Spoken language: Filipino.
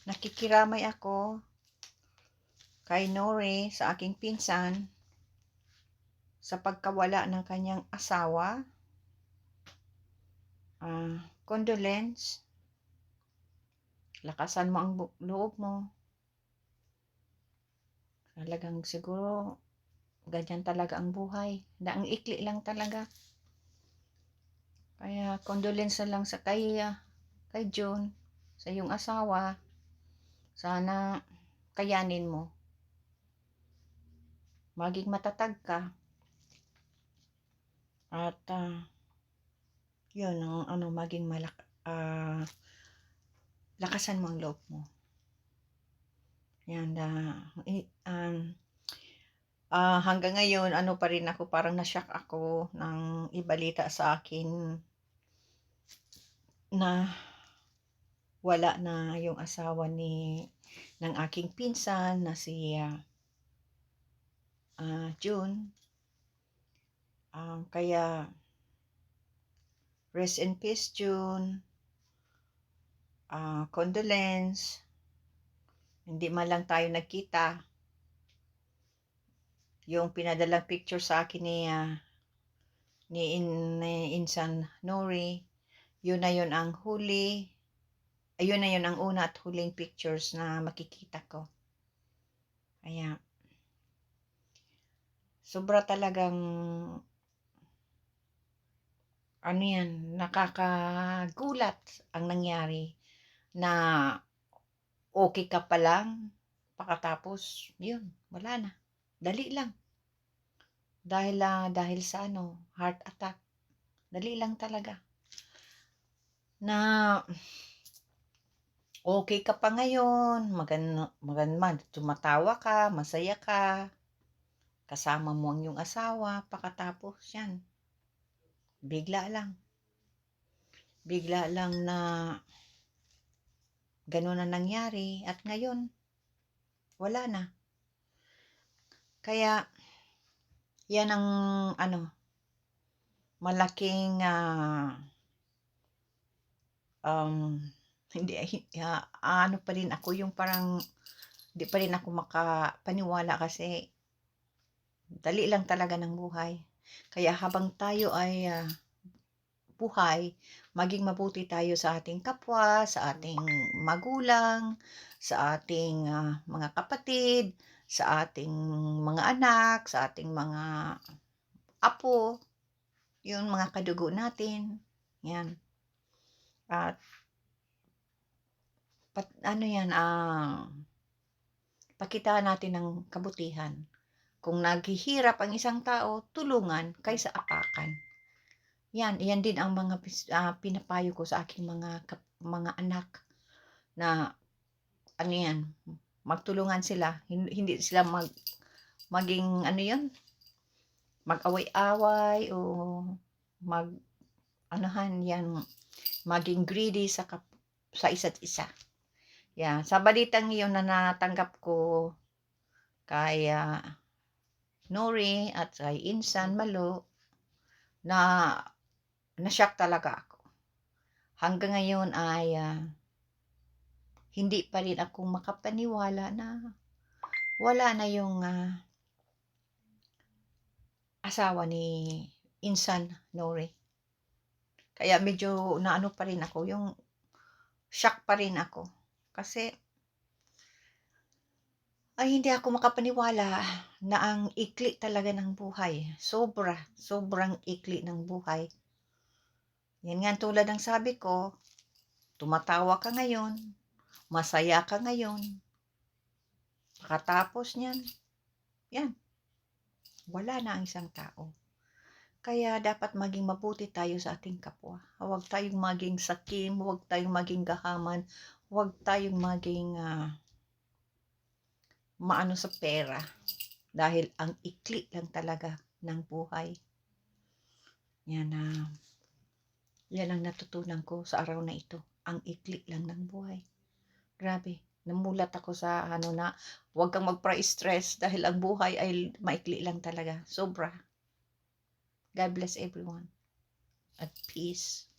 Nakikiramay ako kay Nori sa aking pinsan sa pagkawala ng kanyang asawa. Condolence. Lakasan mo ang loob mo. Talagang siguro ganyan talaga ang buhay. Ang ikli lang talaga. Kaya condolence na lang sa kay June, sa iyong asawa. Sana kayanin mo. Maging matatag ka. At yun ang maging lakasan mo ang loob mo. Yan hanggang ngayon pa rin ako, parang na-shock ako ng ibalita sa akin na wala na yung asawa ng aking pinsan na si June. Kaya rest in peace, June. Condolence. Hindi man lang tayo nagkita. Yung pinadalang picture sa akin ni Insan Nori, yun na yun ang huli. Ayun na yun ang una at huling pictures na makikita ko. Kaya sobra talagang nakakagulat ang nangyari na okay ka pa lang, pakatapos yun, wala na. Dali lang. Dahil sa heart attack. Dali lang talaga. Na okay ka pa ngayon, maganda, tumatawa ka, masaya ka, kasama mo ang iyong asawa, pakatapos yan. Bigla lang na gano'n na nangyari at ngayon, wala na. Kaya, yan ang malaking hindi pa rin ako yung parang hindi pa rin ako makapaniwala kasi dali lang talaga ng buhay. Kaya habang tayo ay buhay, maging mabuti tayo sa ating kapwa, sa ating magulang, sa ating mga kapatid, sa ating mga anak, sa ating mga apo, yung mga kadugo natin. Yan. At pakitaan natin ng kabutihan. Kung naghihirap ang isang tao, tulungan kaysa apakan. Yan din ang mga pinapayo ko sa aking mga anak na magtulungan sila, hindi sila maging mag-away-away o maging greedy sa isa't isa. Yan, sa balitang iyon na natanggap ko kay Nori at kay Insan Malo, na-shock talaga ako. Hanggang ngayon ay hindi pa rin ako makapaniwala na wala na yung asawa ni Insan Nori. Kaya medyo pa rin ako, yung shock pa rin ako. Kasi ay hindi ako makapaniwala na ang ikli talaga ng buhay. Sobrang ikli ng buhay. Yan nga tulad ng sabi ko, tumatawa ka ngayon, masaya ka ngayon, pagkatapos niyan, yan, wala na ang isang tao. Kaya dapat maging mabuti tayo sa ating kapwa. Huwag tayong maging sakim, huwag tayong maging gahaman, huwag tayong maging maano sa pera. Dahil ang ikli lang talaga ng buhay. Yan ang natutunan ko sa araw na ito. Ang ikli lang ng buhay. Grabe. Namulat ako sa na huwag kang magpa-stress dahil ang buhay ay maikli lang talaga. Sobra. God bless everyone. At peace.